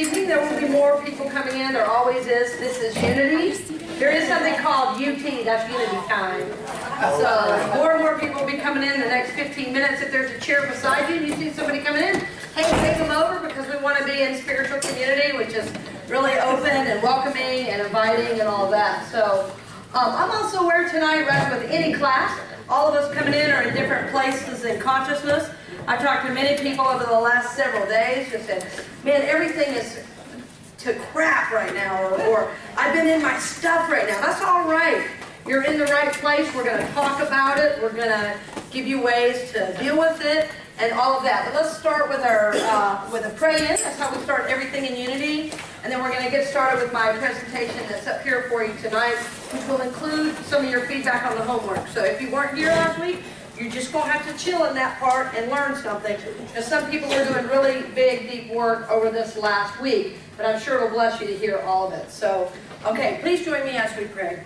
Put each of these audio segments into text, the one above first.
evening. There will be more people coming in. There always is. This is Unity. There is something called UT. That's Unity time. So more and more people will be coming in the next 15 minutes. If there's a chair beside you and you see somebody coming in, hey, take them over because we want to be in spiritual community, which is really open and welcoming and inviting and all that. So I'm also aware tonight, right, with any class, all of us coming in are in different places in consciousness. I talked to many people over the last several days who said, man, everything is to crap right now, or I've been in my stuff right now. That's all right. You're in the right place. We're going to talk about it. We're going to give you ways to deal with it and all of that. But let's start with our with a pray-in. That's how we start everything in Unity. And then we're going to get started with my presentation that's up here for you tonight, which will include some of your feedback on the homework. So if you weren't here last week, you're just going to have to chill in that part and learn something. Because some people are doing really big, deep work over this last week. But I'm sure it'll bless you to hear all of it. So, okay, please join me as we pray.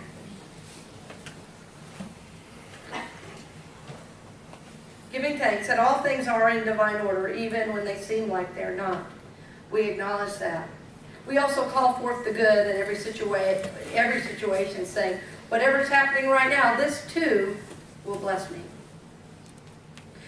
Giving thanks that all things are in divine order, even when they seem like they're not. We acknowledge that. We also call forth the good in every situation, saying, whatever's happening right now, this too will bless me.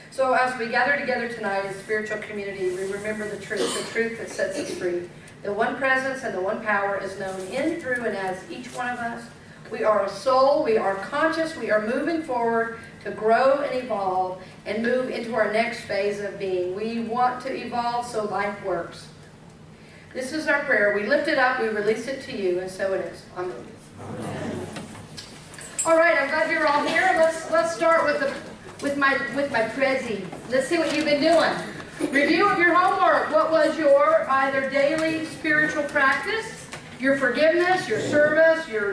So as we gather together tonight as spiritual community, we remember the truth that sets us free. The one presence and the one power is known in, through, and as each one of us. We are a soul, we are conscious, we are moving forward to grow and evolve and move into our next phase of being. We want to evolve so life works. This is our prayer. We lift it up, we release it to you, and so it is. Amen. Amen. All right, I'm glad you're all here. Let's start with my prezi. Let's see what you've been doing. Review of your homework. What was your either daily spiritual practice, your forgiveness, your service, your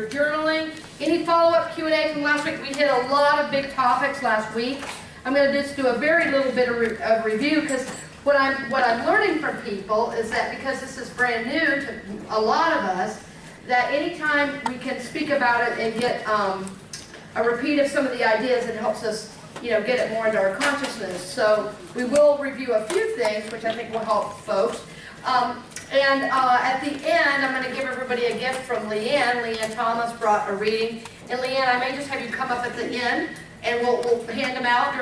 journaling, any follow-up Q&A from last week? We hit a lot of big topics last week. I'm going to just do a very little bit of review because what I'm learning from people is that because this is brand new to a lot of us, that anytime we can speak about it and get a repeat of some of the ideas, it helps us, get it more into our consciousness. So we will review a few things, which I think will help folks. And at the end, I'm going to give everybody a gift from Leanne. Leanne Thomas brought a reading. And Leanne, I may just have you come up at the end, and we'll hand them out.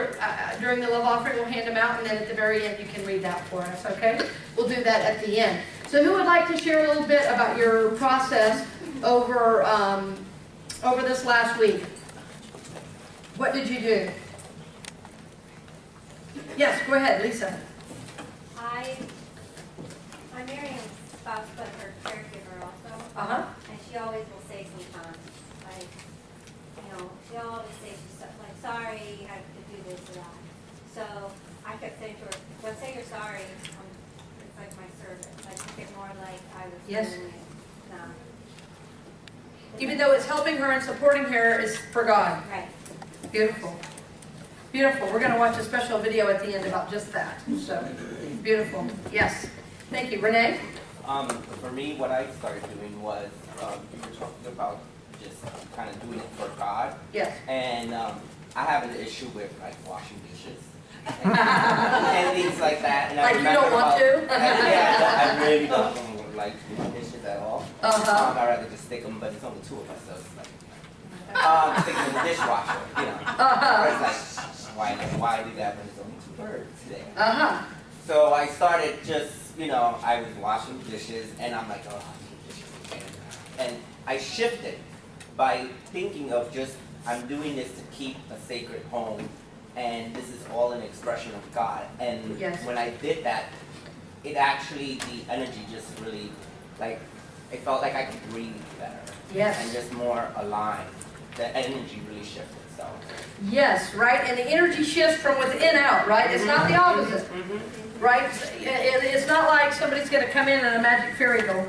During the love offering, we'll hand them out, and then at the very end, you can read that for us, okay? We'll do that at the end. So who would like to share a little bit about your process over this last week? What did you do? Yes, go ahead, Lisa. I'm Miriam's spouse, but her caregiver also. And she always will say sometimes, like, she'll always say stuff like, sorry, I have to do this or that. So I kept saying to her, well, say you're sorry. It's like my service. I took it more like I was doing it. Even though it's helping her and supporting her is for God. Right. Beautiful. Beautiful. We're going to watch a special video at the end about just that. So, beautiful. Yes. Thank you. Renee? For me, what I started doing was, you were talking about just kind of doing it for God. Yes. And I have an issue with, like, washing dishes. And things like that. And like you don't want to? Yeah, I really don't like to do dishes at all. I'd rather just stick them, but it's only two of us, so it's like, stick them in the dishwasher, It's like, why do that when there's only two birds there? So I started just, I was washing dishes, and I'm like, oh, dishes again. And I shifted by thinking of just, I'm doing this to keep a sacred home, and this is all an expression of God. And when I did that, it actually, the energy just really, like, it felt like I could breathe better. Yes. And just more aligned. The energy really shifted, so. Yes, right? And the energy shifts from within out, right? It's not the opposite. Right? It's not like somebody's going to come in and a magic fairy go,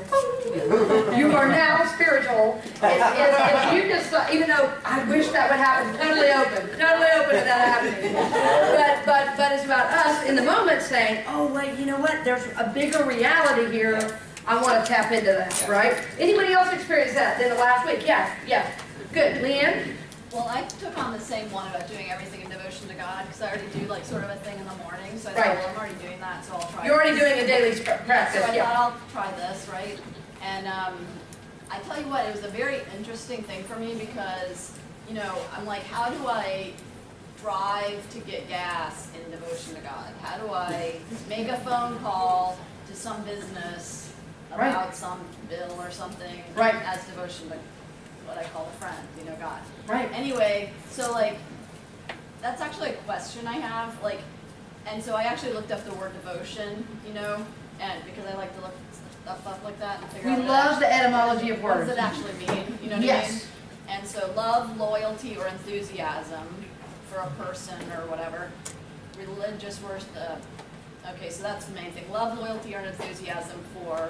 you are now spiritual. It's you just, even though I wish that would happen, totally open to that happening. But it's about us in the moment saying, oh wait, you know what? There's a bigger reality here. I want to tap into that, right? Anybody else experience that in the last week? Yeah. Good. Leanne? Well, I took on the same one about doing everything in devotion to God, because I already do like sort of a thing in the morning, so I Right. thought, well, I'm already doing that, so I'll try You're already this. doing a daily practice, So I yeah. thought I'll try this, right? And I tell you what, it was a very interesting thing for me because, you know, I'm like, how do I drive to get gas in devotion to God? How do I make a phone call to some business Right. about some bill or something Right. as devotion to what I call a friend, you know, God. Right. Anyway, so like, that's actually a question I have, like, and so I actually looked up the word devotion, you know, and because I like to look stuff up like that and figure We out love the etymology of what does words. it actually mean, you know what I mean? Yes. And so love, loyalty, or enthusiasm for a person or whatever, religious worship, okay, so that's the main thing, love, loyalty, or enthusiasm for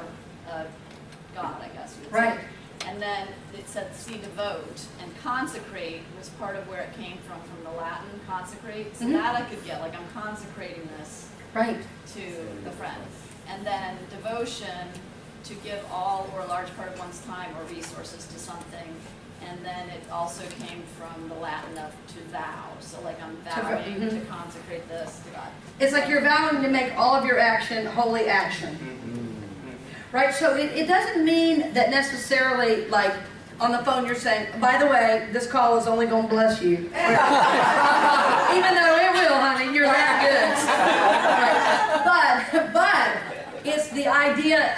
God, I guess you would say. Right. And then it said see devote, and consecrate was part of where it came from the Latin, consecrate. So Mhm. that I could get, like I'm consecrating this Right. to the friend. And then devotion, to give all or a large part of one's time or resources to something. And then it also came from the Latin of to vow. So like I'm vowing mhm. to consecrate this to God. It's like you're vowing to make all of your action holy action. Right, so it doesn't mean that necessarily, like, on the phone you're saying, by the way, this call is only going to bless you. Even though it will, honey, you're that good. But it's the idea,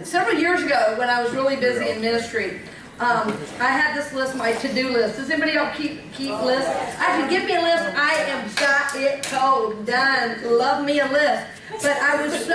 several years ago when I was really busy in ministry, I had this list, my to-do list. Does anybody else keep lists? Actually, give me a list. I am got it cold, done. Love me a list. But I was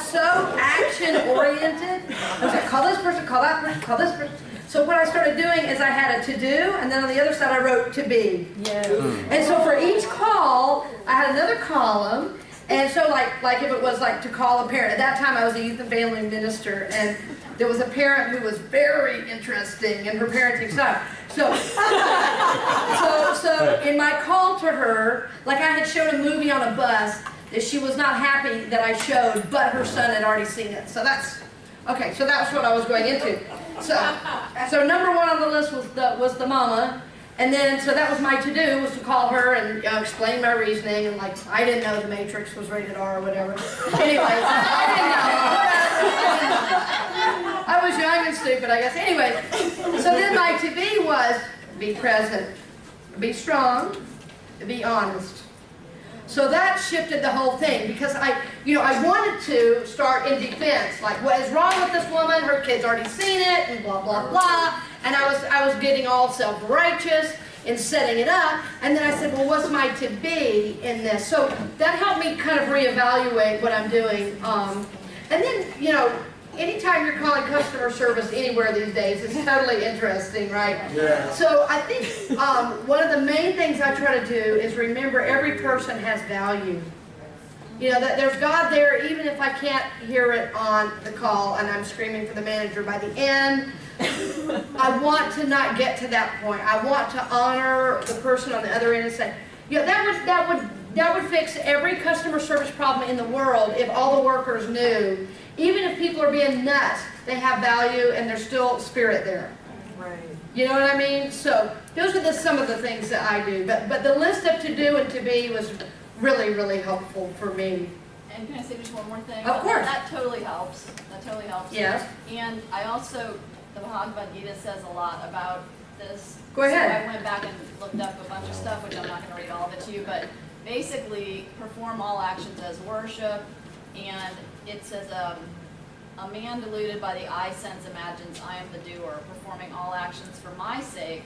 so action oriented. I was like, call this person, call that person, call this person. So what I started doing is I had a to do, and then on the other side I wrote to be. Yes. And so for each call, I had another column. And so like if it was like to call a parent, at that time I was a youth and family minister, and there was a parent who was very interesting in her parenting style. So in my call to her, like I had showed a movie on a bus that she was not happy that I showed, but her son had already seen it. So that's, okay, so that's what I was going into. So number one on the list was the mama. And then, so that was my to-do, was to call her and explain my reasoning, and like, I didn't know The Matrix was rated R or whatever. Anyways, I didn't know. I was young and stupid, I guess. Anyway, so then my to-be was, be present, be strong, be honest. So that shifted the whole thing, because I wanted to start in defense, like, what is wrong with this woman? Her kid's already seen it, and blah, blah, blah. And I was getting all self-righteous in setting it up. And then I said, well, what's my to-be in this? So that helped me kind of reevaluate what I'm doing. And then, anytime you're calling customer service anywhere these days, it's totally interesting, right? Yeah. So I think one of the main things I try to do is remember every person has value. That there's God there, even if I can't hear it on the call and I'm screaming for the manager. By the end, I want to not get to that point. I want to honor the person on the other end and say, that would fix every customer service problem in the world if all the workers knew, even if people are being nuts, they have value and there's still spirit there. Right. You know what I mean? So those are some of the things that I do. But the list of to do and to be was really, really helpful for me. And can I say just one more thing? Of course. That totally helps. That totally helps. Yes. And I also, the Bhagavad Gita says a lot about this. Go ahead. So I went back and looked up a bunch of stuff, which I'm not going to read all of it to you, but basically perform all actions as worship. And it says, a man deluded by the eye sense imagines I am the doer, performing all actions for my sake,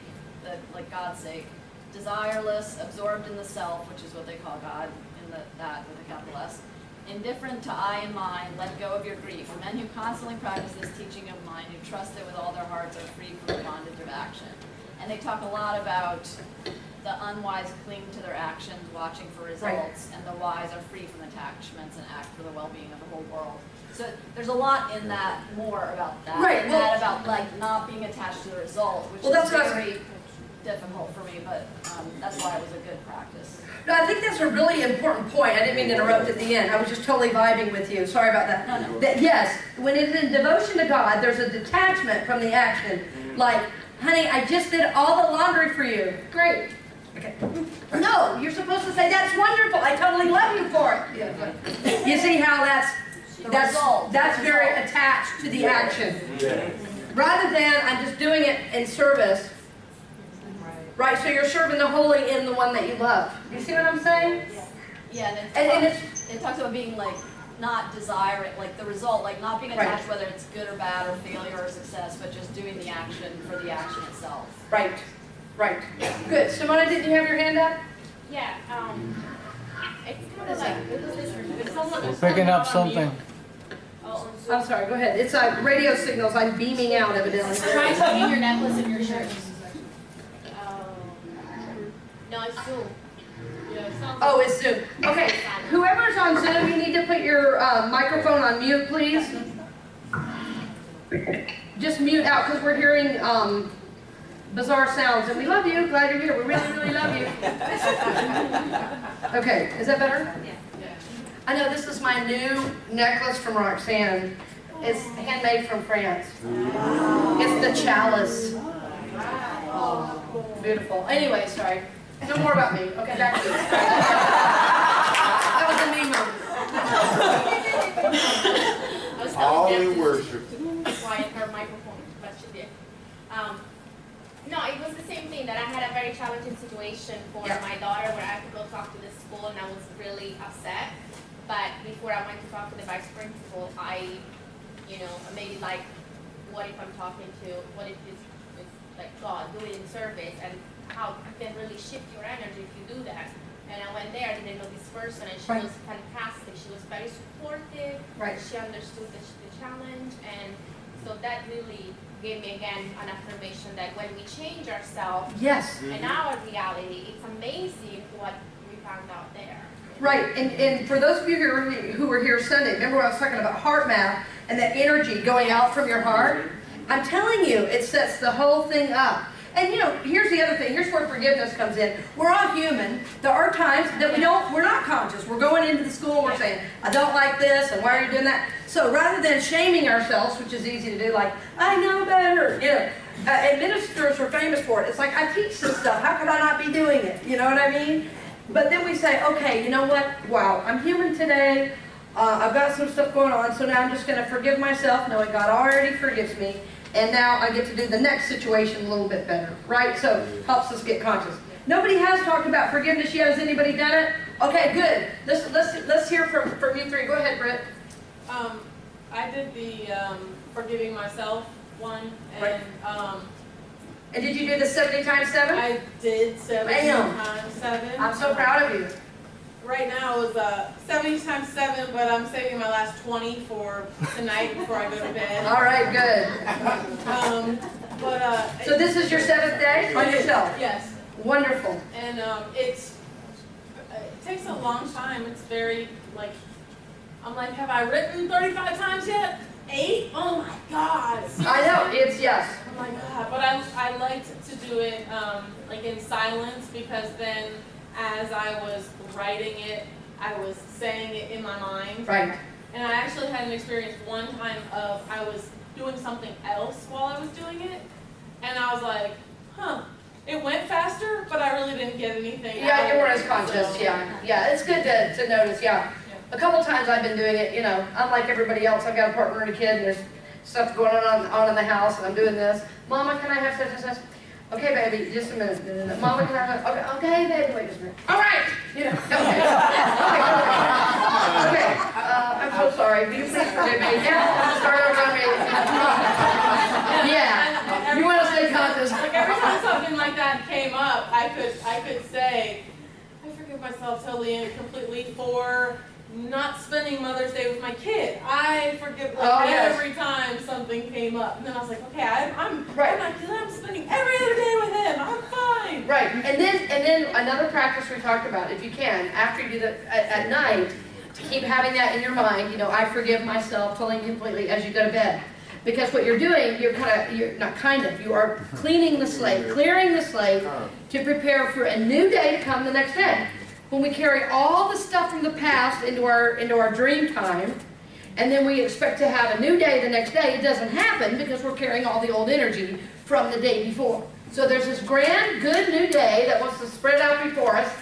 like God's sake, desireless, absorbed in the self, which is what they call God, in that with a capital S, indifferent to I and mine, let go of your grief. Men who constantly practice this teaching of mine, who trust it with all their hearts, are free from the bondage of action. And they talk a lot about the unwise cling to their actions, watching for results, and the wise are free from attachments and act for the well-being of the whole world. So there's a lot in that more about that. Right, And well- that about like not being attached to the result, which Well, that's is what I was- very difficult for me, but that's why it was a good practice. No, I think that's a really important point. I didn't mean to interrupt at the end. I was just totally vibing with you. Sorry about that. No. That yes, when it's in devotion to God, there's a detachment from the action. Like honey, I just did all the laundry for you. Great. Okay. No, you're supposed to say, that's wonderful. I totally love you for it. Yeah, you see how that's very attached to the action. Rather than I'm just doing it in service. Right, so you're serving the holy in the one that you love. You see what I'm saying? Yeah, And it talks about being like not desiring, like the result, like not being attached whether it's good or bad or failure or success, but just doing the action for the action itself. Right, right. Good. Simona, did you have your hand up? Yeah, it's kind of like, it's almost. We're picking up something. Oh, I'm sorry, go ahead. It's radio signals. I'm beaming out evidently. try putting your necklace in your shirt. No, it's Zoom. Yeah, it sounds Oh, it's Zoom. Okay, whoever's on Zoom, you need to put your microphone on mute, please. Just mute out because we're hearing bizarre sounds. And we love you. Glad you're here. We really, really love you. Okay, is that better? Yeah. I know this is my new necklace from Roxanne. It's handmade from France. It's the chalice. Beautiful. Anyway, sorry. No more about me. Okay, back to you. That was a me moment. All in worship. quiet her microphone, but she did. No, it was the same thing that I had a very challenging situation for my daughter where I had to go talk to the school and I was really upset. But before I went to talk to the vice principal, I, maybe like, what if I'm talking to, what if this is like God doing in service and how you can really shift your energy if you do that. And I went there, I didn't know this person, and she was fantastic. She was very supportive. Right. She understood the challenge, and so that really gave me again an affirmation that when we change ourselves Yes. and our reality, it's amazing what we found out there. Right, and for those of you who were here Sunday, remember when I was talking about heart math and that energy going out from your heart? I'm telling you, it sets the whole thing up. And here's the other thing. Here's where forgiveness comes in. We're all human. There are times that we're not conscious. We're going into the school and we're saying, I don't like this, and why are you doing that? So rather than shaming ourselves, which is easy to do, like, I know better, and ministers are famous for it. It's like, I teach this stuff. How could I not be doing it? You know what I mean? But then we say, okay, you know what? Wow, I'm human today. I've got some stuff going on, so now I'm just going to forgive myself, knowing God already forgives me. And now I get to do the next situation a little bit better, right? So helps us get conscious. Nobody has talked about forgiveness yet. Has anybody done it? Okay, good. Let's hear from you three. Go ahead, Britt. I did the forgiving myself one, and Right. And did you do the 70 times 7? I did 70 Bam. times 7. I'm so proud of you. Right now it was 70 times 7, but I'm saving my last 20 for tonight before I go to bed. All right, good. So this is your 7th day on yourself? Yes. Wonderful. And it takes a long time. It's very, I'm like, have I written 35 times yet? 8? Oh my God. I know, it's yes. Oh my God. But I liked to do it in silence, because then as I was writing it, I was saying it in my mind. Right. And I actually had an experience one time of I was doing something else while I was doing it, and I was like, huh, it went faster, but I really didn't get anything out Yeah, of you weren't it, as conscious, so- yeah. It's good to notice, yeah. A couple times I've been doing it, unlike everybody else. I've got a partner and a kid, and there's stuff going on in the house, and I'm doing this. Mama, can I have such? Okay, baby, just a minute. Mama, can I have, okay, baby, wait just a minute. All right! Okay. Okay, I'm so sorry. Will you please forgive me? Yeah, start over on me. Yeah, you want to stay conscious. Every time something like that came up, I could say, I forgive myself totally and completely for not spending Mother's Day with my kid. I forgive every time something came up. And then I was like, okay, I'm spending every other day with him. I'm fine. Right, and then another practice we talked about, if you can, after you do that at night, to keep having that in your mind, I forgive myself totally and completely as you go to bed. Because what you're doing, you are cleaning the slate, clearing the slate to prepare for a new day to come the next day. When we carry all the stuff from the past into our dream time, and then we expect to have a new day the next day. It doesn't happen because we're carrying all the old energy from the day before. So there's this grand, good new day that wants to spread out before us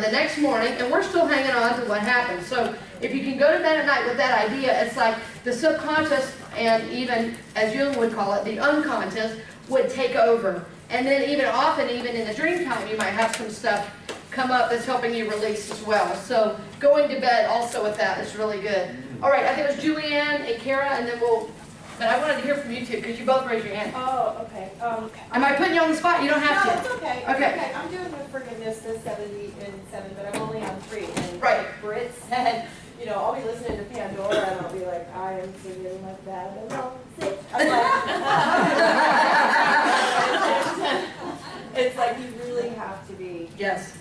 the next morning, and we're still hanging on to what happened. So if you can go to bed at night with that idea, it's like the subconscious, and even, as Jung would call it, the unconscious, would take over. And then often in the dream time, you might have some stuff come up that's helping you release as well. So going to bed also with that is really good. All right, I think it was Julianne and Kara, and then but I wanted to hear from you two, because you both raised your hand. Oh, okay. Am I putting you on the spot? You don't have to. No, it's okay. It's Okay. okay. I'm doing the forgiveness, the 70 and 7, but I'm only on 3. And Right. like Britt said, you know, I'll be listening to Pandora and I'll be like, I am forgiving my bad and I'll sit. I'm like, it's like you really have to be Yes.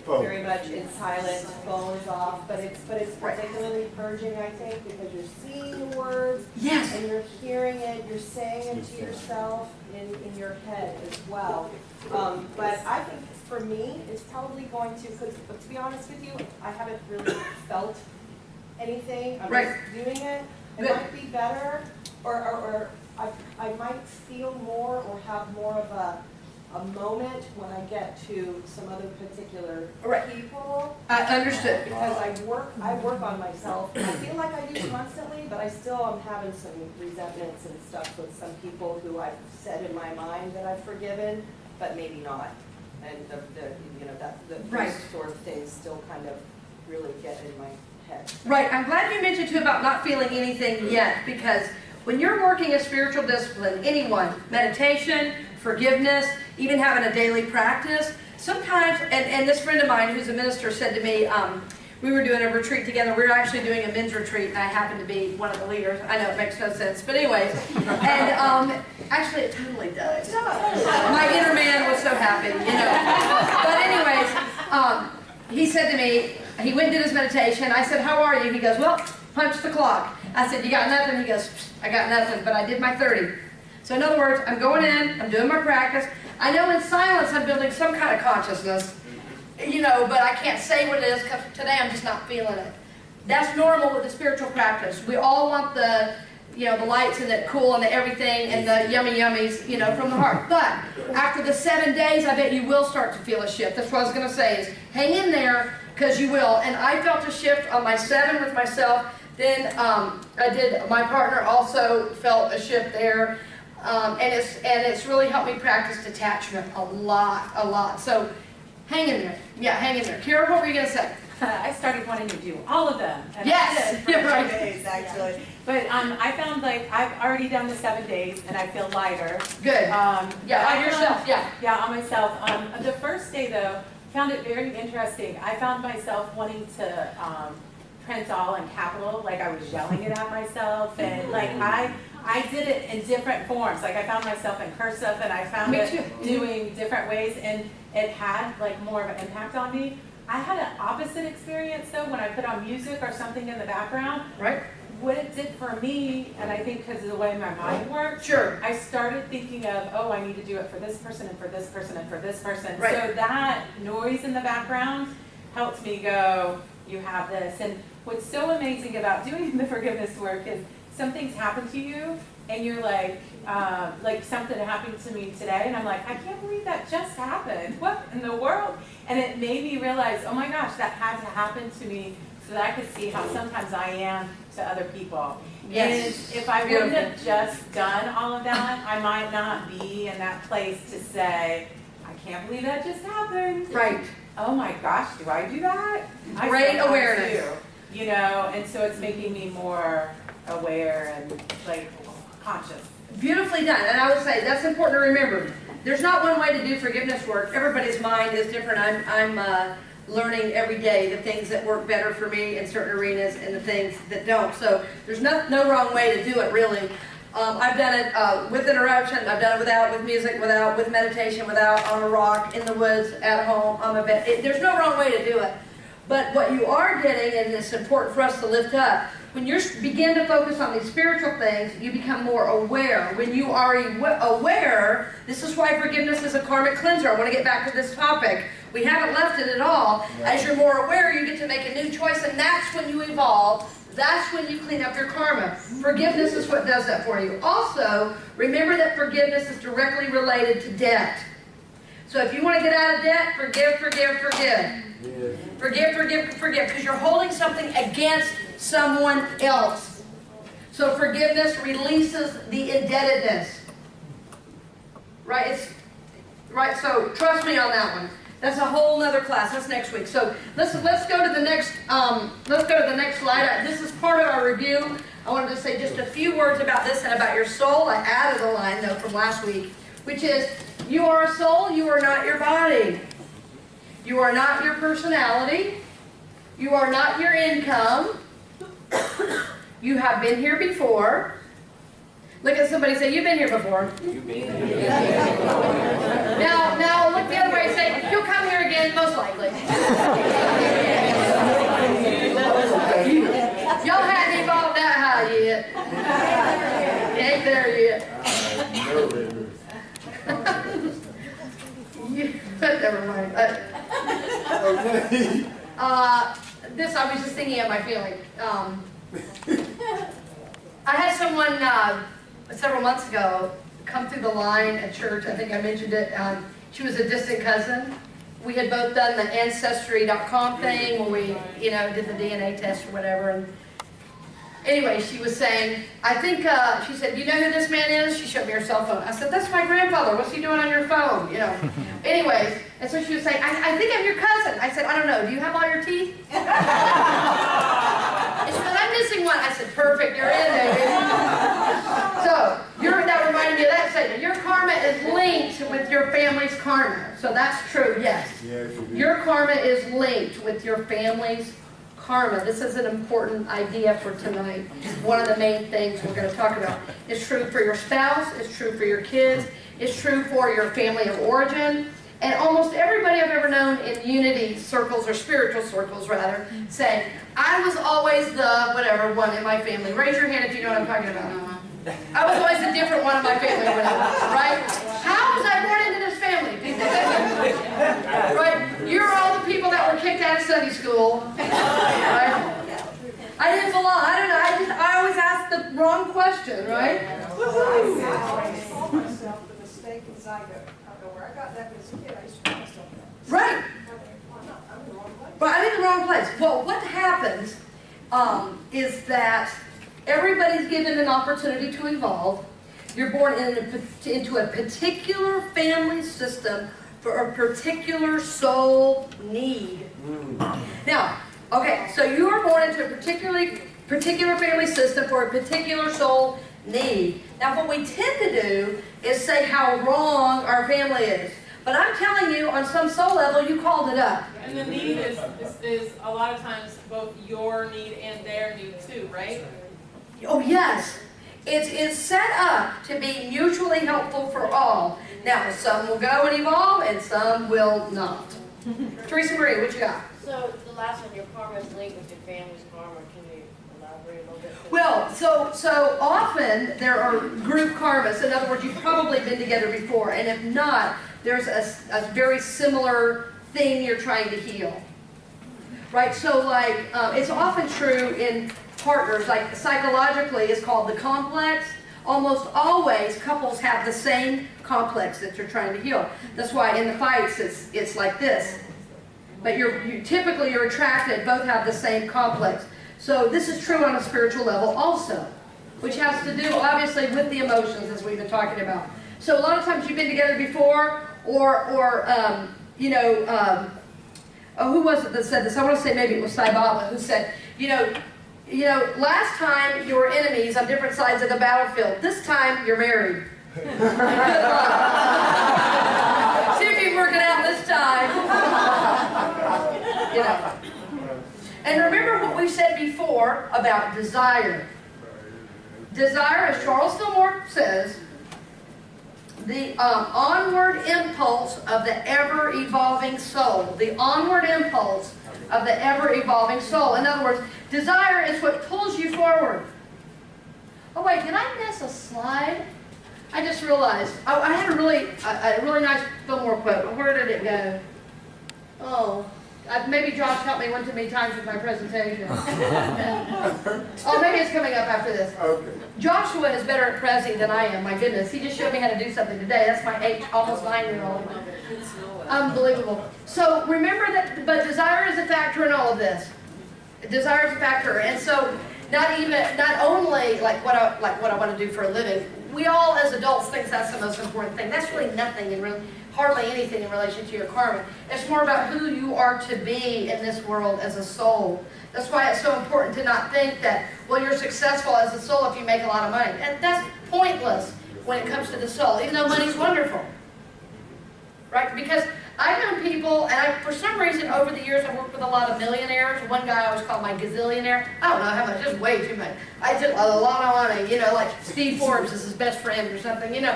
very much in silent, phones off, but it's particularly purging, I think, because you're seeing the words Yes. and you're hearing it, you're saying it to yourself in your head as well. But I think for me, it's probably going to, because to be honest with you, I haven't really felt anything. I'm Right. just doing it. It Good. might be better, or I might feel more or have more of a moment when I get to some other particular Right. people. I understood. Because I work on myself. I feel like I do constantly, but I still am having some resentments and stuff with some people who I've said in my mind that I've forgiven, but maybe not. And the Right. sort of things still kind of really get in my head. Right. I'm glad you mentioned too about not feeling anything yet, because when you're working a spiritual discipline, anyone, meditation, forgiveness, even having a daily practice, sometimes, and this friend of mine who's a minister said to me, we were doing a retreat together. We were actually doing a men's retreat, and I happened to be one of the leaders. I know it makes no sense, but anyways, and actually it totally does. My inner man was so happy, you know. But anyways, he said to me, he went and did his meditation. I said, how are you? He goes, well, punch the clock. I said, you got nothing? He goes, I got nothing, but I did my 30. So in other words, I'm going in, I'm doing my practice. I know in silence I'm building some kind of consciousness, you know, but I can't say what it is because today I'm just not feeling it. That's normal with the spiritual practice. We all want the, you know, the lights and the cool and the everything and the yummy yummies, you know, from the heart. But after the 7 days, I bet you will start to feel a shift. That's what I was going to say is hang in there because you will. And I felt a shift on my 7 with myself. Then my partner also felt a shift there. And it's really helped me practice detachment a lot. So hang in there. Yeah, hang in there. Kara, what were you going to say? I started wanting to do all of them. And Yes, I did for you're right. 2 days, actually. But I found like I've already done the 7 days and I feel lighter. Good. Yeah, I on yourself, found- yeah. Yeah, on myself. The first day though, found it very interesting. I found myself wanting to print all in capital, like I was yelling it at myself, and like I did it in different forms. Like I found myself in cursive, and I found Me it too. doing different ways, and it had like more of an impact on me. I had an opposite experience though when I put on music or something in the background. Right? What it did for me, and I think because of the way my mind works, Sure. I started thinking of, oh, I need to do it for this person and for this person and for this person. Right. So that noise in the background helped me go, you have this. And what's so amazing about doing the forgiveness work is something's happened to you and you're like something happened to me today and I'm like, I can't believe that just happened. What in the world? And it made me realize, oh my gosh, that had to happen to me so that I could see how sometimes I am to other people. Yes. And if I wouldn't Beautiful. have just done all of that, I might not be in that place to say, I can't believe that just happened. Right. Oh my gosh, do I do that? I Great sometimes awareness. do, you know, and so it's making me more aware and like conscious. Beautifully done. And I would say that's important to remember. There's not one way to do forgiveness work. Everybody's mind is different. I'm learning every day the things that work better for me in certain arenas and the things that don't. So there's no wrong way to do it, really. I've done it with interruption. I've done it without, with music, without, with meditation, without, on a rock, in the woods, at home, on my bed. There's no wrong way to do it. But what you are getting, and it's important for us to lift up, when you begin to focus on these spiritual things, you become more aware. When you are aware, this is why forgiveness is a karmic cleanser. I want to get back to this topic. We haven't left it at all. As you're more aware, you get to make a new choice, and that's when you evolve. That's when you clean up your karma. Forgiveness is what does that for you. Also, remember that forgiveness is directly related to debt. So if you want to get out of debt, forgive, forgive, forgive. Forgive, forgive, forgive, because you're holding something against someone else. So forgiveness releases the indebtedness. Right? So trust me on that one. That's a whole nother class. That's next week. So let's go to the next slide. This is part of our review. I wanted to say just a few words about this and about your soul. I added a line though from last week, which is you are a soul. You are not your body. You are not your personality. You are not your income. You have been here before. Look at somebody and say, you've been here before. You've been here. Now look the other way and say, you'll come here again, most likely. Y'all hadn't evolved that high yet. You ain't there yet. Never mind. This, I was just thinking of my feeling. I had someone several months ago come through the line at church. I think I mentioned it. She was a distant cousin. We had both done the Ancestry.com thing where we, did the DNA test or whatever. And anyway, she was saying, I think, she said, you know who this man is? She showed me her cell phone. I said, that's my grandfather. What's he doing on your phone? Anyways, and so she was saying, I think I'm your cousin. I said, I don't know. Do you have all your teeth? And she said, I'm missing one. I said, perfect. You're in, baby. So, that reminded me of that statement. Your karma is linked with your family's karma. So that's true, yes. Your karma is linked with your family's karma. This is an important idea for tonight. One of the main things we're going to talk about. It's true for your spouse. It's true for your kids. It's true for your family of origin. And almost everybody I've ever known in unity circles, or spiritual circles rather, say, I was always the whatever one in my family. Raise your hand if you know what I'm talking about. I was always a different one in my family, right? How was I born into this family? Right? You're all the people that were kicked out of Sunday school. Right? I didn't belong. I don't know. I always ask the wrong question, right? I call myself the mistaken zygote. I don't know where I got that as a kid. I used to call myself that. Right. I'm in the wrong place. But I'm in the wrong place. Well, what happens is that everybody's given an opportunity to evolve. You're born into a particular family system for a particular soul need. Now, okay, so you are born into a particular family system for a particular soul need. Now, what we tend to do is say how wrong our family is. But I'm telling you, on some soul level, you called it up. And the need is a lot of times both your need and their need too, right? Oh, yes. It's set up to be mutually helpful for all. Now, some will go and evolve, and some will not. Teresa Marie, what you got? So, the last one, your karma is linked with your family's karma. Can you elaborate a little bit? Well, so often there are group karmas. In other words, you've probably been together before, and if not, there's a very similar thing you're trying to heal. Right? So, like, it's often true in partners, like psychologically it's called the complex. Almost always couples have the same complex that you're trying to heal. That's why in the fights it's like this. But typically you're attracted, both have the same complex. So this is true on a spiritual level also, which has to do obviously with the emotions as we've been talking about. So a lot of times you've been together before, or who was it that said this? I want to say maybe it was Sai Baba who said, last time you were enemies on different sides of the battlefield. This time you're married. Good luck. See if you work it out this time. And remember what we said before about desire. Desire, as Charles Fillmore says, the onward impulse of the ever-evolving soul. The onward impulse of the ever-evolving soul. In other words, desire is what pulls you forward. Oh wait, did I miss a slide? I just realized. I had a really nice Fillmore quote. Where did it go? Oh, maybe Josh helped me one too many times with my presentation. Oh, maybe it's coming up after this. Okay. Joshua is better at Prezi than I am, my goodness. He just showed me how to do something today. That's my almost 9-year-old. Unbelievable. So remember that, but desire is a factor in all of this. Desire is a factor. And so not only like what I want to do for a living, we all as adults think that's the most important thing. That's really nothing and really hardly anything in relation to your karma. It's more about who you are to be in this world as a soul. That's why it's so important to not think that, well, you're successful as a soul if you make a lot of money. And that's pointless when it comes to the soul, even though money's wonderful. Right? Because I've known people, and for some reason over the years I've worked with a lot of millionaires. One guy I always called my gazillionaire. I don't know how much, just way too much. I took a lot of money, you know, like Steve Forbes is his best friend or something, you know.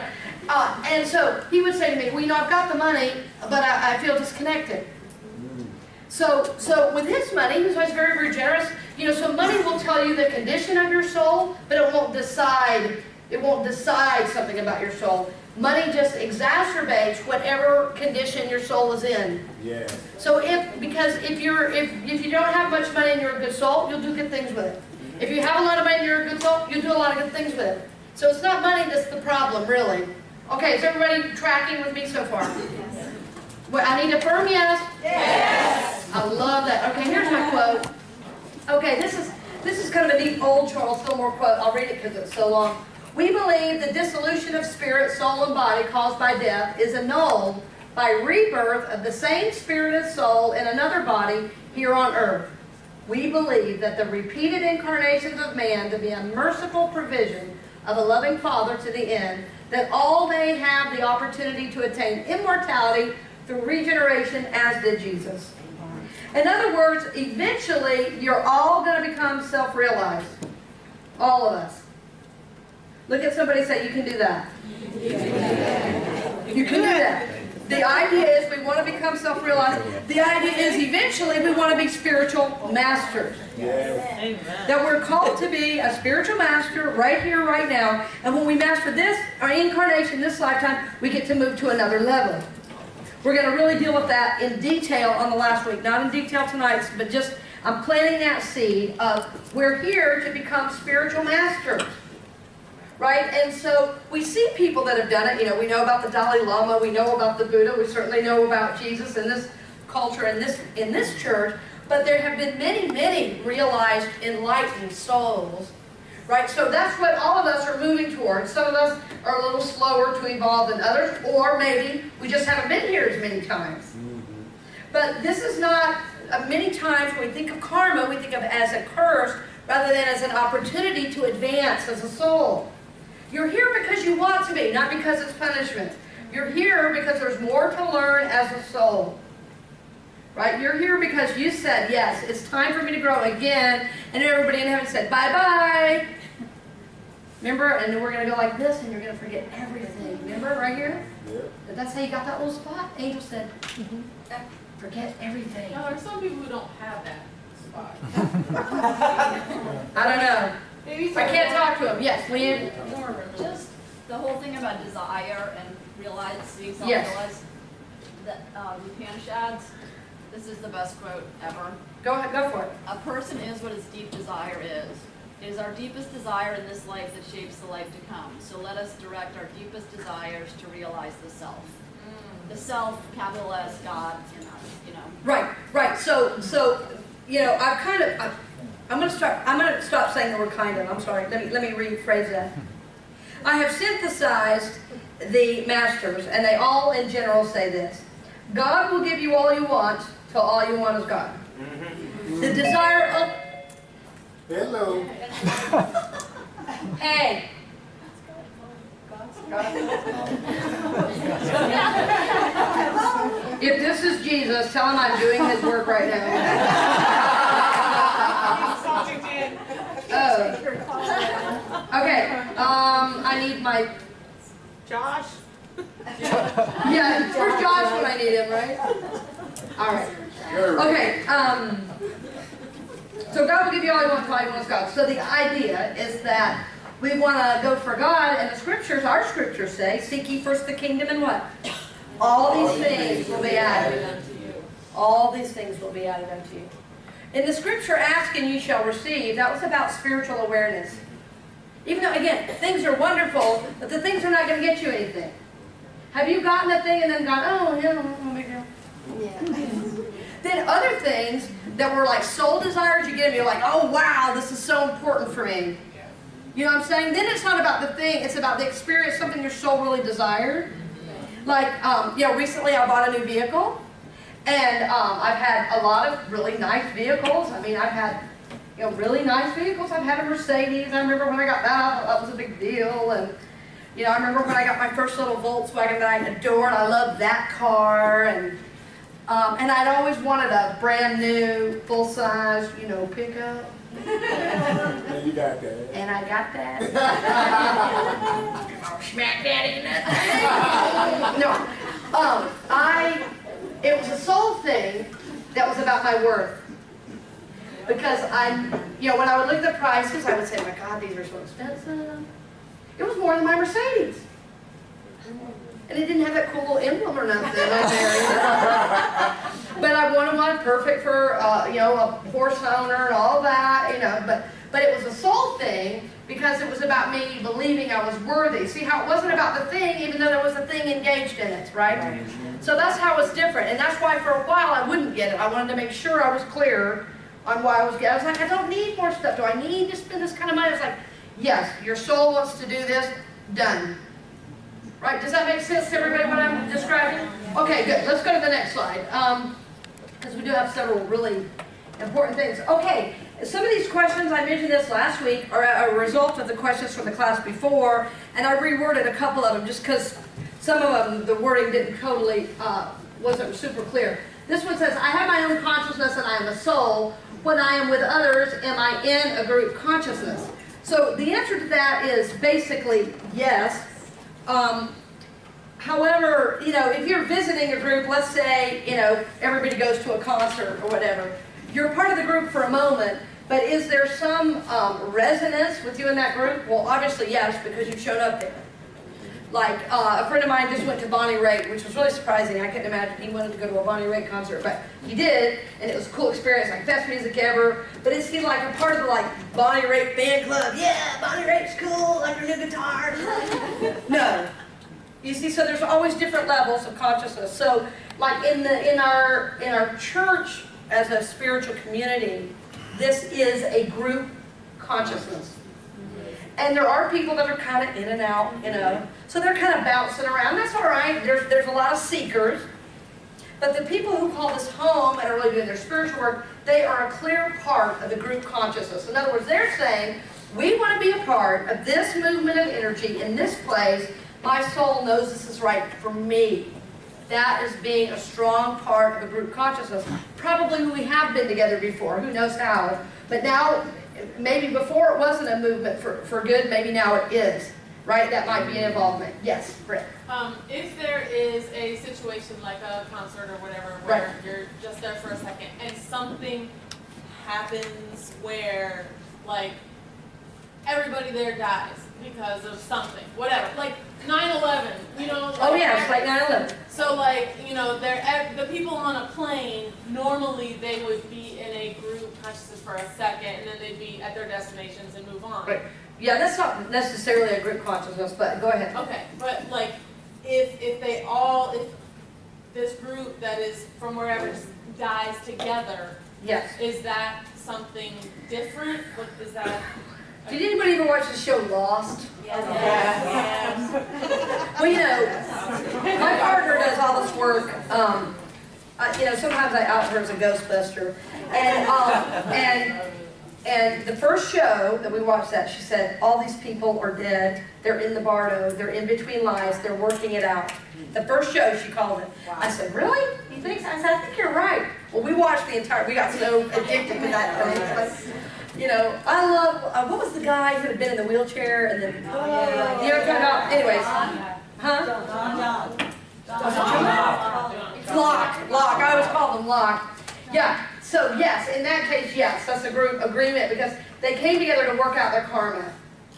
And so he would say to me, well, you know, I've got the money, but I feel disconnected. So with his money, he was always very, very generous. You know, so money will tell you the condition of your soul, but it won't decide something about your soul. Money just exacerbates whatever condition your soul is in. Yeah. So if you don't have much money and you're a good soul, you'll do good things with it. If you have a lot of money and you're a good soul, you'll do a lot of good things with it. So it's not money that's the problem, really. Okay, is everybody tracking with me so far? Yes. Well, I need a firm yes. Yes. I love that. Okay, here's my quote. Okay, this is kind of a neat old Charles Fillmore quote. I'll read it because it's so long. We believe the dissolution of spirit, soul, and body caused by death is annulled by rebirth of the same spirited soul in another body here on earth. We believe that the repeated incarnations of man to be a merciful provision of a loving Father to the end, that all may have the opportunity to attain immortality through regeneration as did Jesus. In other words, eventually you're all going to become self-realized. All of us. Look at somebody and say, you can do that. You can do that. The idea is we want to become self-realized. The idea is eventually we want to be spiritual masters. Yeah. That we're called to be a spiritual master right here, right now. And when we master this, our incarnation, this lifetime, we get to move to another level. We're going to really deal with that in detail on the last week. Not in detail tonight, but just I'm planting that seed of we're here to become spiritual masters. Right? And so we see people that have done it. You know, we know about the Dalai Lama. We know about the Buddha. We certainly know about Jesus in this culture, in this church. But there have been many, many realized enlightened souls. Right? So that's what all of us are moving towards. Some of us are a little slower to evolve than others. Or maybe we just haven't been here as many times. But this is not, many times when we think of karma, we think of it as a curse rather than as an opportunity to advance as a soul. You're here because you want to be, not because it's punishment. You're here because there's more to learn as a soul. Right? You're here because you said, yes, it's time for me to grow again. And everybody in heaven said, bye-bye. Remember? And then we're going to go like this, and you're going to forget everything. Remember right here? Yeah. That's how you got that little spot? Angel said, forget everything. Now, there are some people who don't have that spot. I don't know. I can't talk to him. Yes, Leanne? Just the whole thing about desire and being self-realized. Yes. That Upanishads, this is the best quote ever. Go ahead, go for it. A person is what his deep desire is. It is our deepest desire in this life that shapes the life to come. So let us direct our deepest desires to realize the self. The self, capital S, God in us, you know. Right. So you know, I'm going to stop saying the word kind of. I'm sorry. Let me rephrase that. I have synthesized the masters, and they all in general say this. God will give you all you want till all you want is God. The desire of... Hello. Hey. If this is Jesus, tell him I'm doing his work right now. Oh. Okay. I need my... Josh? Yeah, where's Josh when I need him, right? All right. Okay. So God will give you all you want, all you want is God. So the idea is that we want to go for God, and the scriptures, our scriptures say, seek ye first the kingdom and what? All these things will be added. All these things will be added unto you. In the scripture, ask and you shall receive, that was about spiritual awareness. Even though, again, things are wonderful, but the things are not going to get you anything. Have you gotten a thing and then gone, oh, yeah, no big deal? Yeah. Then other things that were like soul desires, you get them, you're like, oh, wow, this is so important for me. You know what I'm saying? Then it's not about the thing, it's about the experience, something your soul really desired. Like, recently I bought a new vehicle. And I've had a lot of really nice vehicles. I mean, I've had, really nice vehicles. I've had a Mercedes. I remember when I got that, I thought that was a big deal. And, I remember when I got my first little Volkswagen that I adored. I loved that car. And I'd always wanted a brand new, full-size, pickup. And you got that. And I got that. Smack that in that thing. No, it was a soul thing that was about my worth. Because when I would look at the prices, I would say, my God, these are so expensive. It was more than my Mercedes. And it didn't have that cool little emblem or nothing on there. But I wanted one perfect for, a horse owner and all that, But it was a soul thing because it was about me believing I was worthy. See how it wasn't about the thing, even though there was a thing engaged in it, right? So that's how it's different. And that's why for a while I wouldn't get it. I wanted to make sure I was clear on why I was getting it. I was like, I don't need more stuff. Do I need to spend this kind of money? I was like, yes, your soul wants to do this. Done. Right? Does that make sense to everybody what I'm describing? Okay, good. Let's go to the next slide. Because we do have several really important things. Okay, some of these questions, I mentioned this last week, are a result of the questions from the class before, and I reworded a couple of them just because some of them, the wording didn't totally, wasn't super clear. This one says, I have my own consciousness and I am a soul. When I am with others, am I in a group consciousness? So the answer to that is basically yes. However, if you're visiting a group, let's say, everybody goes to a concert or whatever, you're part of the group for a moment, but is there some resonance with you in that group? Well, obviously yes, because you showed up there. Like, a friend of mine just went to Bonnie Raitt, which was really surprising. I couldn't imagine he wanted to go to a Bonnie Raitt concert, but he did, and it was a cool experience, like best music ever. But is he like a part of the Bonnie Raitt fan club? Yeah, Bonnie Raitt's cool, like her new guitar. No. You see, so there's always different levels of consciousness. So, like in our church as a spiritual community, this is a group consciousness. And there are people that are kind of in and out, so they're kind of bouncing around. That's all right. There's a lot of seekers. But the people who call this home and are really doing their spiritual work, they are a clear part of the group consciousness. In other words, they're saying, we want to be a part of this movement of energy in this place. My soul knows this is right for me. That is being a strong part of the group consciousness. Probably we have been together before, who knows how. But now, maybe before it wasn't a movement for good, maybe now it is. Right? That might be an involvement. Yes, Britt. If there is a situation like a concert or whatever where you're just there for a second and something happens where everybody there dies because of something, whatever, like 9/11, Oh yeah, it's like 9/11. So the people on a plane, normally they would be in a group consciousness for a second and then they'd be at their destinations and move on. Right. Yeah, that's not necessarily a group consciousness, but go ahead. Okay, but if this group that is from wherever dies together, yes, is that something different? Is that? Did anybody ever watch the show Lost? Yes. Well, my partner does all this work. Sometimes I out her as a Ghostbuster, and the first show that we watched she said, all these people are dead. They're in the bardo. They're in between lives. They're working it out. The first show, she called it. Wow. I said, really? You think so? I said, I think you're right. Well, we watched we got so addicted to that thing. I love, what was the guy who had been in the wheelchair and then, you ever talk about, anyways. Locke. I always call them Locke. Yeah, so yes, in that case, yes, that's a group agreement because they came together to work out their karma.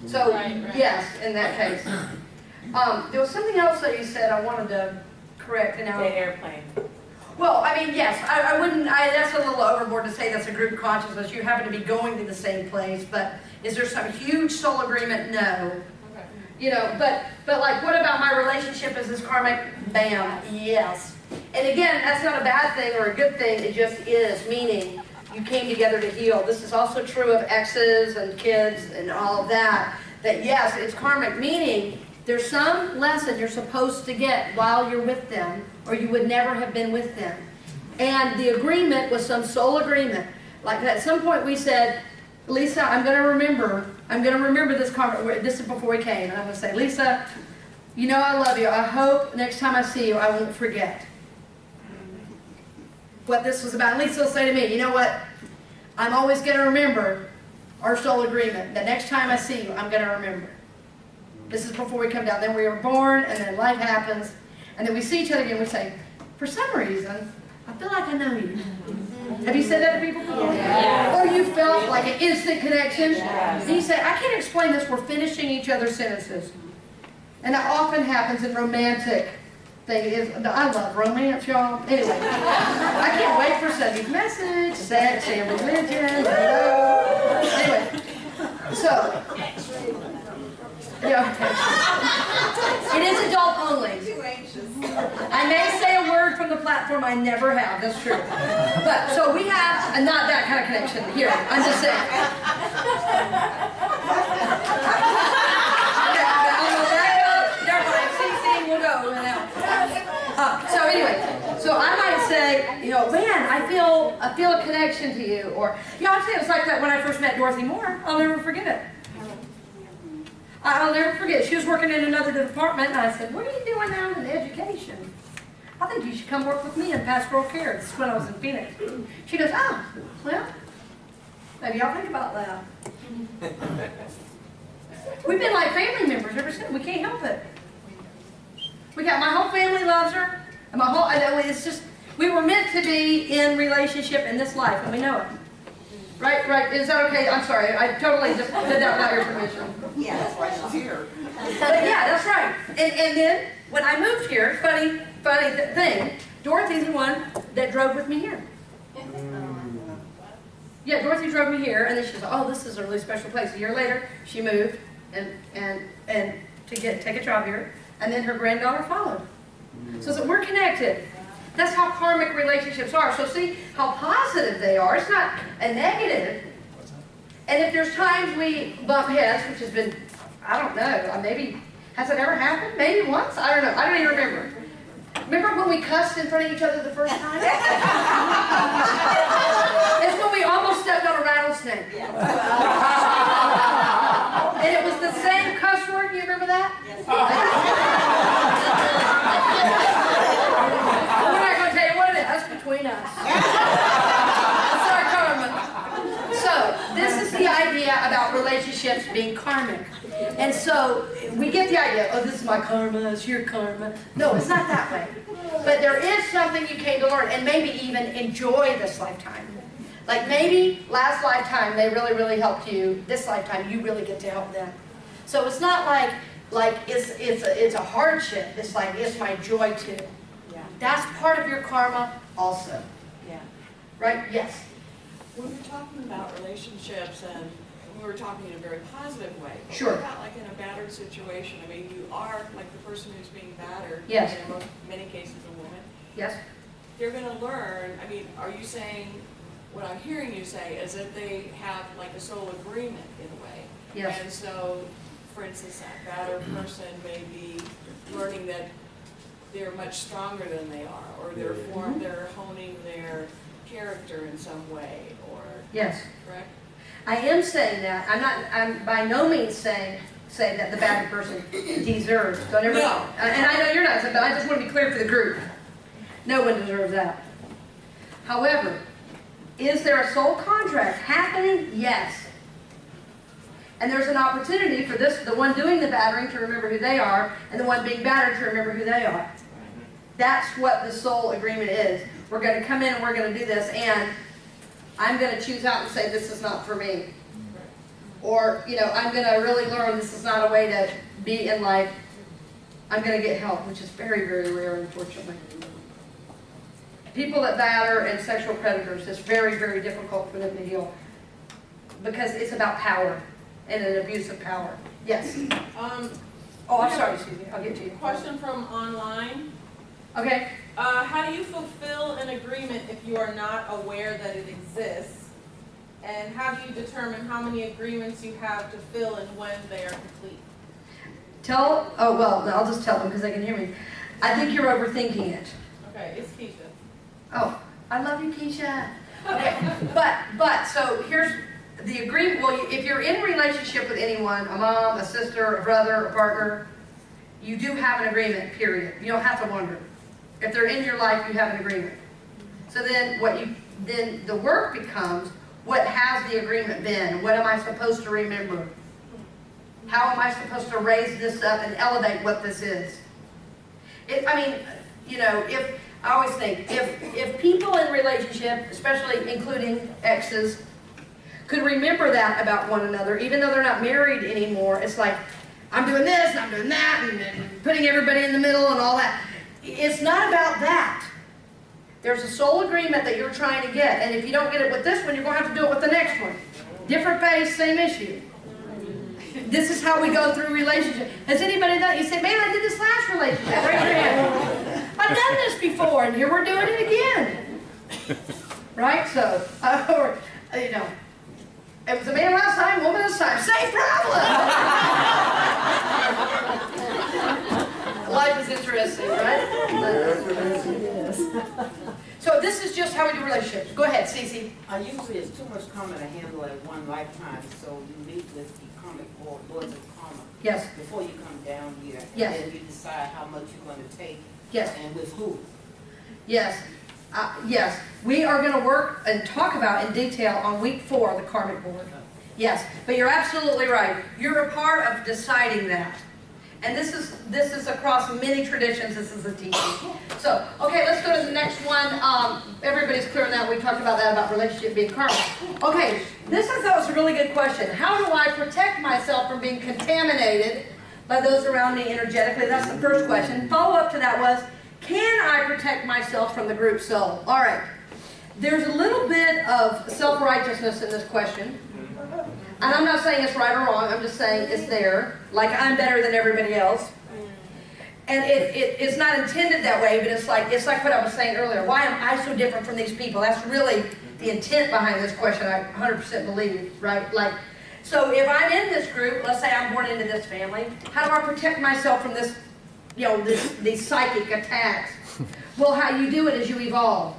So, yes, in that case. There was something else that you said I wanted to correct. The airplane. Well, I mean, yes, I wouldn't, that's a little overboard to say that's a group consciousness. You happen to be going to the same place, but is there some huge soul agreement? No. Okay. You know, but like, what about my relationship as this karmic? Bam, yes. And again, that's not a bad thing or a good thing, it just is, meaning you came together to heal. This is also true of exes and kids and all of that, that yes, it's karmic, meaning there's some lesson you're supposed to get while you're with them, or you would never have been with them. And the agreement was some soul agreement. Like at some point we said, Lisa, I'm going to remember this karma. This is before we came, and I'm going to say, Lisa, you know I love you. I hope next time I see you, I won't forget what this was about. And Lisa will say to me, you know what? I'm always going to remember our soul agreement. The next time I see you, I'm going to remember. This is before we come down. Then we were born, and then life happens. And then we see each other again. We say, for some reason, I feel like I know you. Have you said that to people before? Yeah. Or you felt like an instant connection? Yes. And you say, I can't explain this. We're finishing each other's sentences. And that often happens in romantic things. I love romance, y'all. Anyway, I can't wait for Sunday's message, sex and religion. Anyway, so, yeah, it is adult only. I may say a word from the platform I never have, that's true. But, so we have, not that kind of connection here, I'm just saying. We'll go now. So anyway, so I might say, you know, man, I feel a connection to you, or I'll say it was like that when I first met Dorothy Moore. I'll never forget it. I'll never forget. She was working in another department, and I said, "What are you doing now in education? I think you should come work with me in pastoral care." This is when I was in Phoenix. She goes, "Oh, well, maybe I'll think about that." We've been like family members ever since. We can't help it. We got, my whole family loves her, and my whole, I know it's just, we were meant to be in relationship in this life, and we know it. Right, is that okay? I'm sorry, I totally just did that without your permission. Yeah, that's why she's here. But yeah, that's right. And then, when I moved here, funny thing, Dorothy's the one that drove with me here. Yeah, Dorothy drove me here, and then she said, "Oh, this is a really special place." A year later, she moved, and to take a job here. And then her granddaughter followed. So we're connected. That's how karmic relationships are. So see how positive they are. It's not a negative. And if there's times we bump heads, which has been, I don't know, maybe, has it ever happened? Maybe once? I don't know. I don't even remember. Remember when we cussed in front of each other the first time? It's when we almost stepped on a rattlesnake. And it was the same cuss word, you remember that? Yes. We're not going to tell you what it is, that's between us. It's our karma. So, this is the idea about relationships being karmic. And so, we get the idea, oh, this is my karma, it's your karma. No, it's not that way. But there is something you came to learn, and maybe even enjoy this lifetime. Like maybe last lifetime they really, really helped you. This lifetime you really get to help them. So it's not like it's a hardship. It's like it's my joy too. Yeah. That's part of your karma also. Yeah. Right? Yes. When we're talking about relationships, and we were talking in a very positive way, but Sure. what about like in a battered situation? I mean, you are like the person who's being battered. Yes. In many cases, a woman. Yes. They're going to learn. I mean, are you saying? What I'm hearing you say is that they have like a soul agreement in a way. Yes. And so, for instance, that battered person may be learning that they're much stronger than they are, or they're honing their character in some way, or Yes. correct? I am saying that. I'm by no means saying that the bad person deserves. Don't ever. No. And I know you're not, but I just want to be clear for the group. No one deserves that. However, is there a soul contract happening? Yes. And there's an opportunity for the one doing the battering to remember who they are, and the one being battered to remember who they are. That's what the soul agreement is. We're going to come in and we're going to do this, and I'm going to choose out and say this is not for me. Or, I'm going to really learn this is not a way to be in life. I'm going to get help, which is very, very rare, unfortunately. people that batter and sexual predators, it's very, very difficult for them to heal because it's about power and an abuse of power. Yes. Oh, I'm sorry, excuse me. I'll get to you. Question from online. Okay. How do you fulfill an agreement if you are not aware that it exists? And how do you determine how many agreements you have to fill and when they are complete? Oh, well, no, I'll just tell them because they can hear me. I think you're overthinking it. Okay, it's Keisha. Oh, I love you, Keisha. Okay, but, so here's the agreement. Well, if you're in a relationship with anyone, a mom, a sister, a brother, a partner, you do have an agreement, period. You don't have to wonder. If they're in your life, you have an agreement. So then then the work becomes, what has the agreement been? What am I supposed to remember? How am I supposed to raise this up and elevate what this is? I always think, if people in relationship, especially including exes, could remember that about one another, even though they're not married anymore, it's like, I'm doing this, and I'm doing that, and putting everybody in the middle and all that. It's not about that. There's a soul agreement that you're trying to get, and if you don't get it with this one, you're going to have to do it with the next one. Different phase, same issue. This is how we go through relationships. Has anybody done it? You say, man, I did this last relationship. Raise your hand. I've done this before, and here we're doing it again. Right? So, it was a man last time, woman this time. Same problem! Life is interesting, right? So this is just how we do relationships. Go ahead, Cece. Usually it's too much karma to handle at one lifetime, so you meet with the karmic lords of karma. Yes. Before you come down here. Yes. And then you decide how much you're going to take. Yes. And with who. Yes. Yes. We are going to work and talk about in detail on week 4 the karmic board. Yes. But you're absolutely right. You're a part of deciding that. And this is across many traditions. This is a teaching. So, okay, let's go to the next one. Everybody's clear on that. We talked about that, about relationship being karma. Okay, this I thought was a really good question. How do I protect myself from being contaminated by those around me energetically? That's the first question. Follow-up to that was, can I protect myself from the group soul? All right. There's a little bit of self-righteousness in this question. And I'm not saying it's right or wrong, I'm just saying it's there, like I'm better than everybody else. And it's not intended that way, but it's like what I was saying earlier. Why am I so different from these people? That's really the intent behind this question, I 100% believe, right? So if I'm in this group, let's say I'm born into this family, how do I protect myself from this, these psychic attacks? Well, how you do it is you evolve.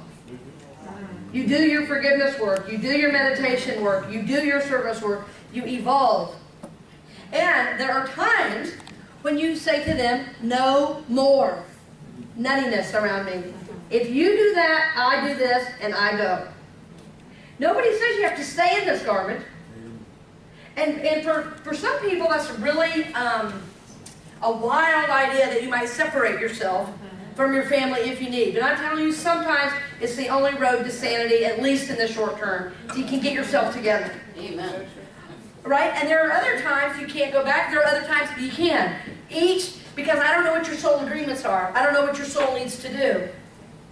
You do your forgiveness work, you do your meditation work, you do your service work, you evolve. And there are times when you say to them, no more nuttiness around me. If you do that, I do this, and I go. Nobody says you have to stay in this garment. And for some people, that's really a wild idea that you might separate yourself from your family if you need. But I'm telling you, sometimes it's the only road to sanity, at least in the short term, so you can get yourself together. Amen. Right? And there are other times you can't go back. There are other times you can. Because I don't know what your soul agreements are. I don't know what your soul needs to do.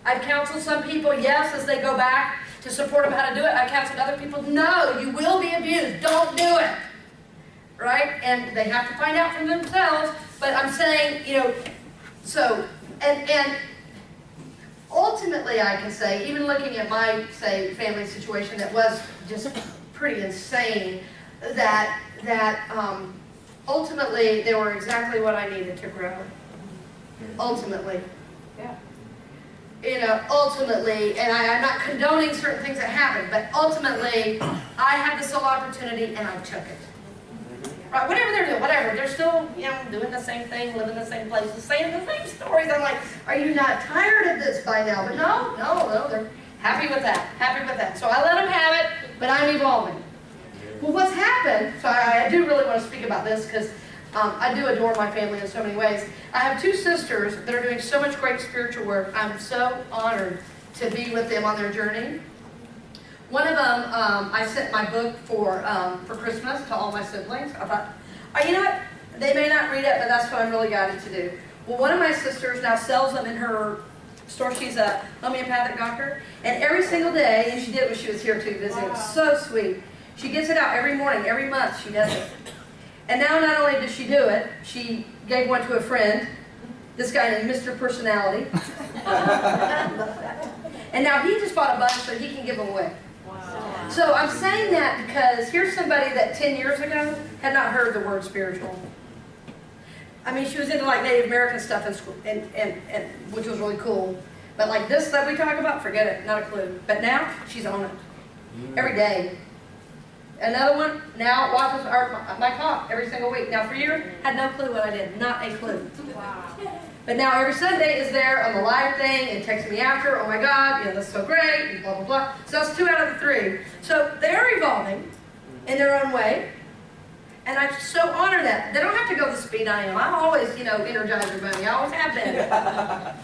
I've counseled some people, yes, as they go back to support them how to do it. I've counseled other people, no, you will be abused. Don't do it. Right? And they have to find out from themselves. But I'm saying, And ultimately, I can say, even looking at my, say, family situation that was just pretty insane, that ultimately they were exactly what I needed to grow. Ultimately. Yeah. Ultimately, and I'm not condoning certain things that happened, but ultimately, I had the soul opportunity and I took it. Right, whatever they're doing, whatever. They're still, doing the same thing, living the same places, saying the same stories. I'm like, are you not tired of this by now? But no, they're happy with that. So I let them have it, but I'm evolving. Well, what's happened, so I do really want to speak about this because I do adore my family in so many ways. I have 2 sisters that are doing so much great spiritual work. I'm so honored to be with them on their journey. One of them, I sent my book for Christmas to all my siblings. I thought, you know what? They may not read it, but that's what I'm really guided to do. Well, one of my sisters now sells them in her store. She's a homeopathic doctor. And every single day, and she did it when she was here too visiting. It was so sweet. She gets it out every morning, every month she does it. And now not only does she do it, she gave one to a friend, this guy named Mr. Personality. And now he just bought a bunch so he can give them away. Wow. So I'm saying that because here's somebody that 10 years ago had not heard the word spiritual. I mean, she was into like Native American stuff in school, and which was really cool. But like this that we talk about, forget it, not a clue. But now she's on it every day. Another one now watches my talk every single week. Now for years, had no clue what I did, not a clue. Wow. But now every Sunday is there on the live thing and texting me after, oh my God, you know, that's so great, and blah, blah, blah. So that's 2 out of the 3. So they're evolving in their own way. And I so honor that. They don't have to go the speed I am. I always, you know, energize everybody. I always have been.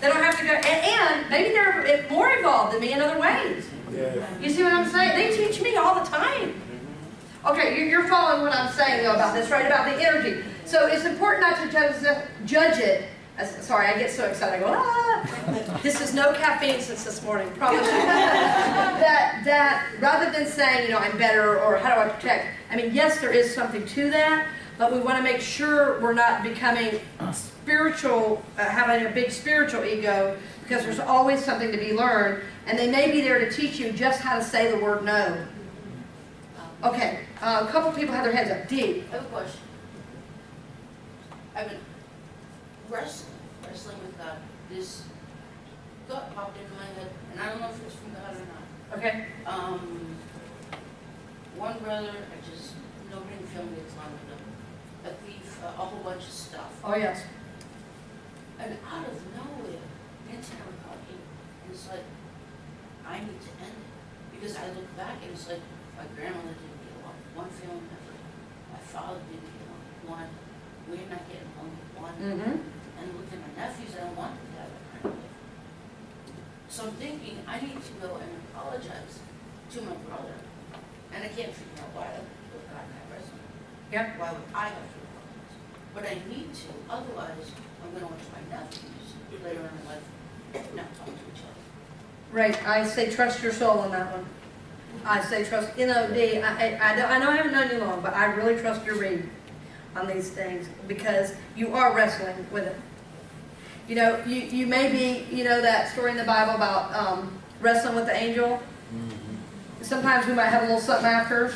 They don't have to go, and maybe they're more evolved than me in other ways. Yeah. You see what I'm saying? They teach me all the time. Okay, you're following what I'm saying though about this, right? About the energy. So it's important not to judge it. Sorry, I get so excited. I go, ah! This is no caffeine since this morning, promise you. that rather than saying, you know, I'm better or how do I protect? I mean, yes, there is something to that, but we want to make sure we're not becoming spiritual, having a big spiritual ego, because there's always something to be learned, and they may be there to teach you just how to say the word no. Okay, a couple people have their hands up. D. I have a question. I've been wrestling with God. This thought popped into my head, and I don't know if it's from God or not. Okay. One brother, nobody in the family gets along with him. A thief, a whole bunch of stuff. Oh, yes. And out of nowhere, it's never talking. And it's like, I need to end it. Because I look back and it's like, my grandmother didn't get along with one family member. My father didn't get along with one. We're not getting along with one. Mm-hmm. And look at my nephews, I don't want them to have that kind of life. So I'm thinking, I need to go and apologize to my brother. And I can't figure out why I put God in that resume. Yep. Why would I have to apologize? But I need to, otherwise I'm going to watch my nephews later on in life not talk to each other. Right. I say trust your soul on that one. I say trust, you know, D, I know I haven't known you long, but I really trust your read on these things because you are wrestling with it. You know, you may be, you know, that story in the Bible about wrestling with the angel. Mm-hmm. Sometimes we might have a little something after.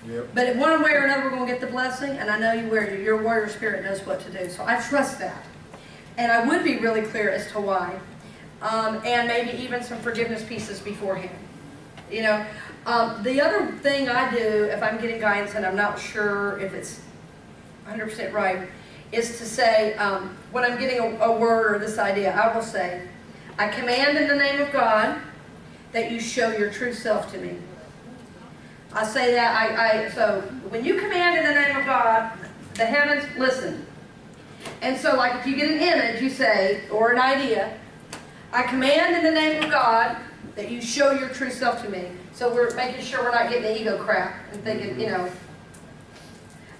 Yep. But in one way or another, we're going to get the blessing, and I know your warrior spirit knows what to do. So I trust that. And I would be really clear as to why. And maybe even some forgiveness pieces beforehand. You know, the other thing I do, if I'm getting guidance and I'm not sure if it's 100% right, is to say, when I'm getting a word or this idea, I will say, I command in the name of God that you show your true self to me. I say that, so when you command in the name of God, the heavens listen. And so like if you get an image, you say, or an idea, I command in the name of God that you show your true self to me. So we're making sure we're not getting the ego crap and thinking, you know.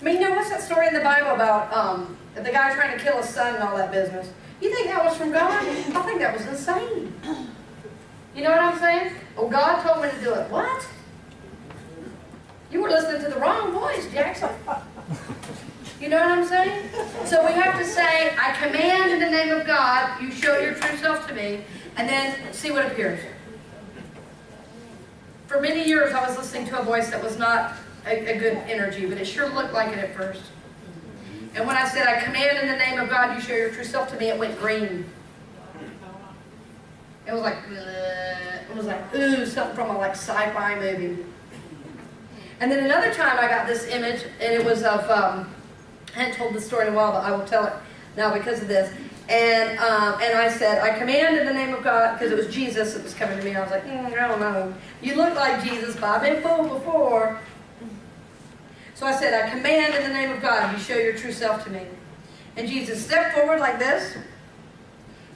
I mean, you know, what's that story in the Bible about the guy trying to kill his son and all that business? You think that was from God? I think that was insane. You know what I'm saying? Oh, God told me to do it. What? You were listening to the wrong voice, Jackson. You know what I'm saying? So we have to say, I command in the name of God, you show your true self to me, and then see what appears. For many years, I was listening to a voice that was not a good energy, but it sure looked like it at first. And when I said, I command in the name of God, you show your true self to me, it went green. It was like, bleh. It was like, ooh, something from a like sci-fi movie. And then another time I got this image, and it was of, I hadn't told this story in a while, but I will tell it now because of this. And I said, I command in the name of God, because it was Jesus that was coming to me. I was like, I don't know. You look like Jesus, but I've been fooled before. So I said, I command in the name of God, you show your true self to me. And Jesus stepped forward like this,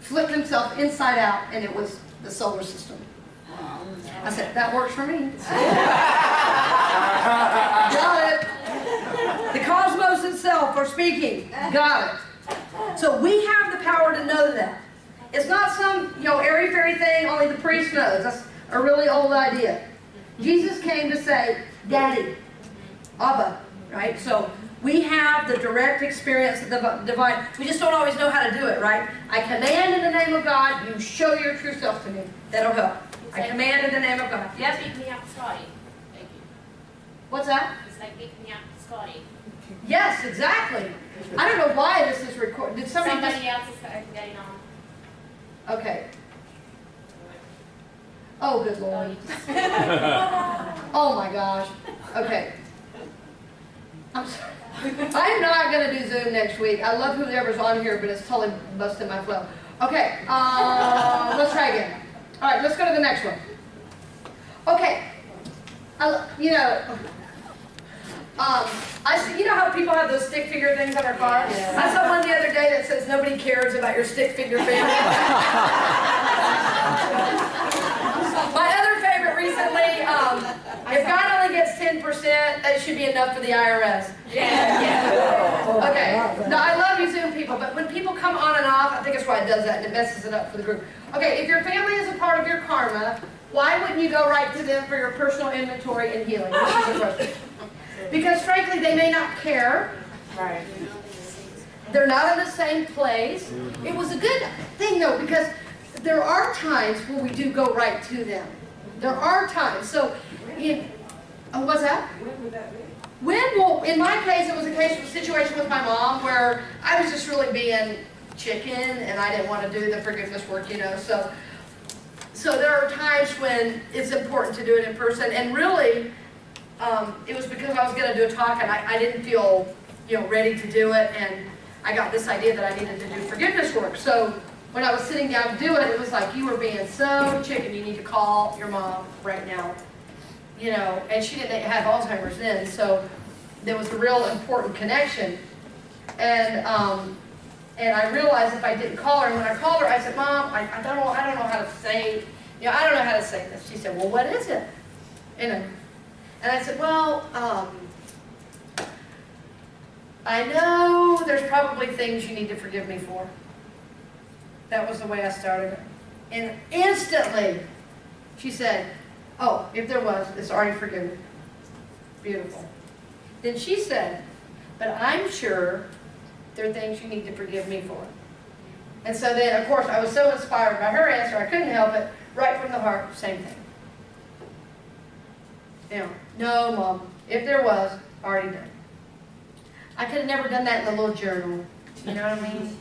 flipped himself inside out, and it was the solar system. I said, that works for me. Got it. The cosmos itself are speaking. Got it. So we have the power to know that. It's not some, airy-fairy thing only the priest knows. That's a really old idea. Jesus came to say, Daddy, Abba, right? So we have the direct experience of the divine. We just don't always know how to do it, right? I command in the name of God, you show your true self to me. That'll help. I command in the name of God. Yes? Pick me up, Scotty. Thank you. What's that? It's like pick me up, Scotty. Yes, exactly. I don't know why this is recorded. Did somebody Else is getting on. Okay. Oh, good Lord. Oh my gosh. Okay. I'm sorry. I'm not going to do Zoom next week. I love whoever's on here, but it's totally busting my flow. Okay. Let's try again. All right, let's go to the next one. Okay. You know how people have those stick figure things on their car? Yeah. I saw one the other day that says nobody cares about your stick figure family. My other favorite recently, if God only gets 10%, that should be enough for the IRS. Yeah. Okay. Now, I love you Zoom people, but when people come on and off, I think that's why it does that, and it messes it up for the group. Okay, if your family is a part of your karma, why wouldn't you go right to them for your personal inventory and healing? This is the question. Because frankly, they may not care. Right. They're not in the same place. It was a good thing though, because there are times when we do go right to them. There are times. So, what's that? When would that be? Well, in my case, it was a situation with my mom where I was just really being chicken and I didn't want to do the forgiveness work, So there are times when it's important to do it in person, and really, it was because I was going to do a talk and I didn't feel, ready to do it, and I got this idea that I needed to do forgiveness work. So when I was sitting down to do it, it was like, you were being so chicken, you need to call your mom right now. And she didn't have Alzheimer's then, so there was a real important connection. And I realized if I didn't call her, and when I called her, I said, Mom, I don't know how to say, I don't know how to say this. She said, well, what is it? And I said, well, I know there's probably things you need to forgive me for. That was the way I started. And instantly, she said, oh, if there was, it's already forgiven. Beautiful. Then she said, but I'm sure there are things you need to forgive me for. And so then, of course, I was so inspired by her answer, I couldn't help it. Right from the heart, same thing. No, Mom, if there was, already done. I could have never done that in the little journal. You know what I mean?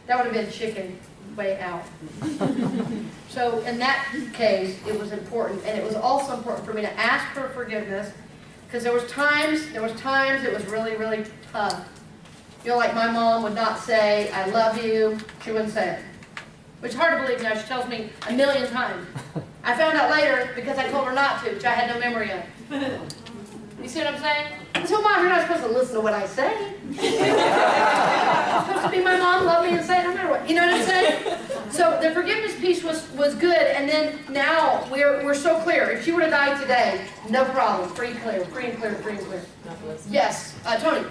That would have been chicken way out. So in that case, it was important, and it was also important for me to ask for forgiveness, because there was times it was really, really tough. Like my mom would not say, I love you. She wouldn't say it. Which is hard to believe now. She tells me 1,000,000 times. I found out later because I told her not to, which I had no memory of. You see what I'm saying? So, Mom, you're not supposed to listen to what I say. You're supposed to be my mom, love me, and say it no matter what. You know what I'm saying? So the forgiveness piece was good, and then now we're so clear. If she were to die today, no problem. Free and clear, free and clear, free and clear. Yes, Tony.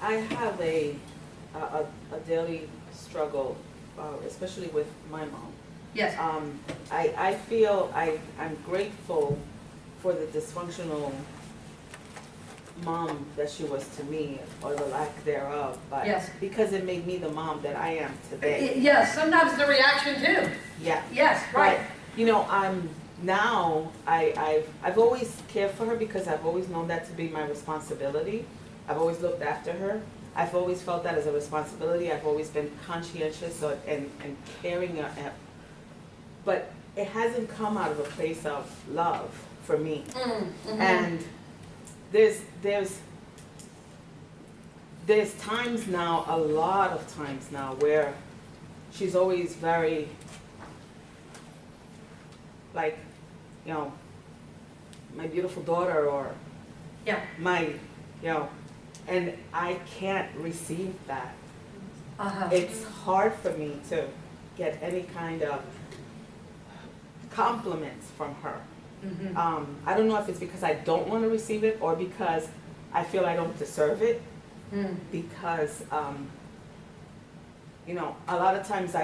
I have a daily struggle, especially with my mom. Yes. I feel I'm grateful for the dysfunctional mom that she was to me, or the lack thereof, but yes, because it made me the mom that I am today. Yes, sometimes the reaction too. Yeah. Yes, right. But, I've always cared for her because I've always known that to be my responsibility. I've always looked after her. I've always felt that as a responsibility. I've always been conscientious and caring. But it hasn't come out of a place of love for me. Mm-hmm. And there's times now, a lot of times now, where she's always very, like, my beautiful daughter, or my, and I can't receive that. It's hard for me to get any kind of compliments from her. Mm-hmm. I don't know if it's because I don't want to receive it, or because I feel I don't deserve it, because you know, a lot of times